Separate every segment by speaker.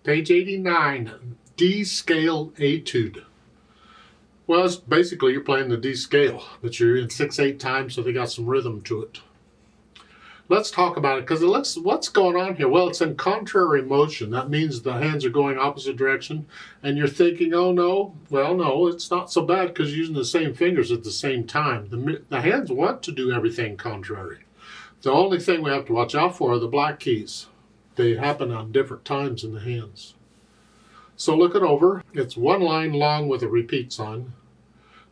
Speaker 1: Page 89, D Scale Etude. Well, it's basically you're playing the D scale, but you're in 6/8 time, so they got some rhythm to it. Let's talk about it, because what's going on here? Well, it's in contrary motion. That means the hands are going opposite direction, and you're thinking, oh no, well no, it's not so bad because you're using the same fingers at the same time. The hands want to do everything contrary. The only thing we have to watch out for are the black keys. They happen on different times in the hands. So look it over. It's one line long with a repeat sign.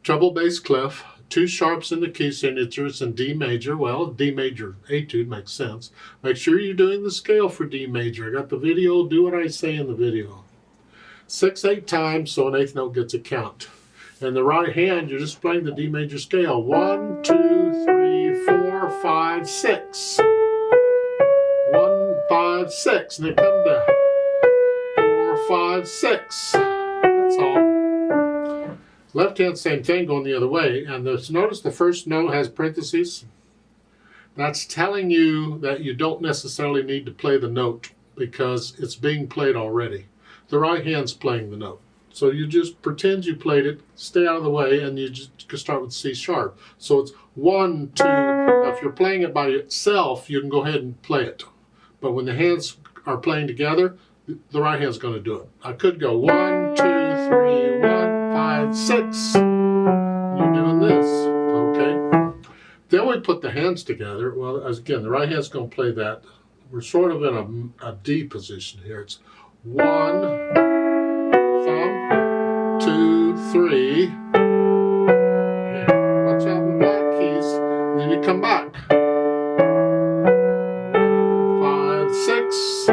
Speaker 1: Treble bass clef, two sharps in the key signatures in D major. Well, D major etude makes sense. Make sure you're doing the scale for D major. I got the video, do what I say in the video. 6/8 times, so an eighth note gets a count. In the right hand, you're just playing the D major scale. 1, 2, 3, 4, 5, 6. 1, 5, 6, and then come down. 4, 5, 6. That's all. Left hand, same thing, going the other way. And notice the first note has parentheses. That's telling you that you don't necessarily need to play the note because it's being played already. The right hand's playing the note. So you just pretend you played it, stay out of the way, and you just start with C sharp. So it's 1, 2. Now if you're playing it by itself, you can go ahead and play it. But when the hands are playing together, the right hand's going to do it. I could go 1, 2, 3, 1, 5, 6. You're doing this, okay? Then we put the hands together. Well, again, the right hand's going to play that. We're sort of in a D position here. It's 1, thumb, 2, 3. Okay. Watch out for the black keys. And then you come back. 5, 6.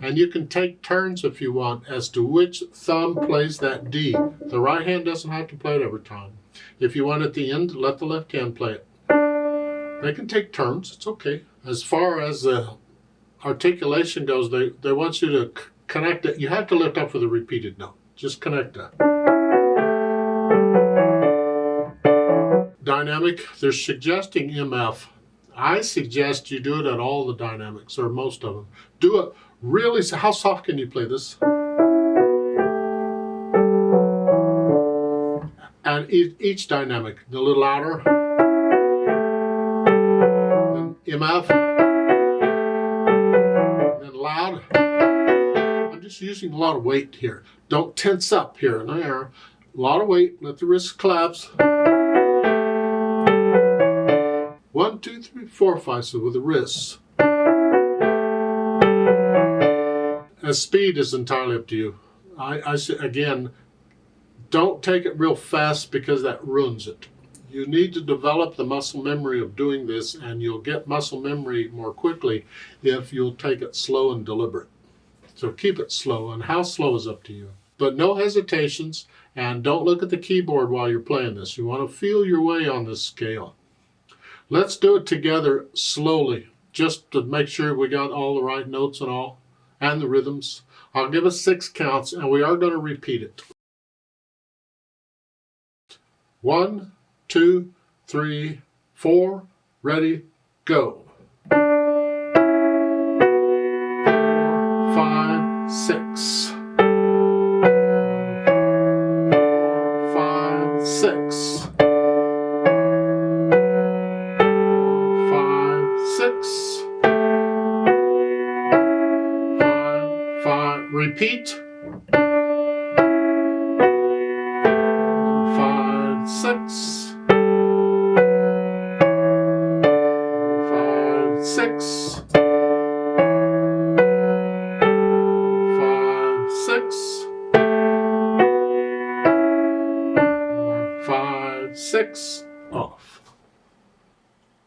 Speaker 1: And you can take turns if you want as to which thumb plays that D. The right hand doesn't have to play it every time. If you want at the end, let the left hand play it. They can take turns, it's okay. As far as the articulation goes, they want you to connect it. You have to lift up for the repeated note. Just connect that. Dynamic, they're suggesting MF. I suggest you do it at all the dynamics, or most of them. Do it really, how soft can you play this? And each dynamic, a little louder. Then MF. Then loud. I'm just using a lot of weight here. Don't tense up here and there. A lot of weight, let the wrists collapse. 1, 2, 3, 4, 5, so with the wrists. As speed is entirely up to you. I say, again, don't take it real fast because that ruins it. You need to develop the muscle memory of doing this, and you'll get muscle memory more quickly if you'll take it slow and deliberate. So keep it slow, and how slow is up to you. But no hesitations, and don't look at the keyboard while you're playing this. You want to feel your way on this scale. Let's do it together slowly, just to make sure we got all the right notes and all, and the rhythms. I'll give us 6 counts, and we are going to repeat it. 1, 2, 3, 4, ready, go. 4, 5, 6. 5, 6. 6, 5, 5, repeat. 5, 6, 5, 6, 5, 6, 5, 6.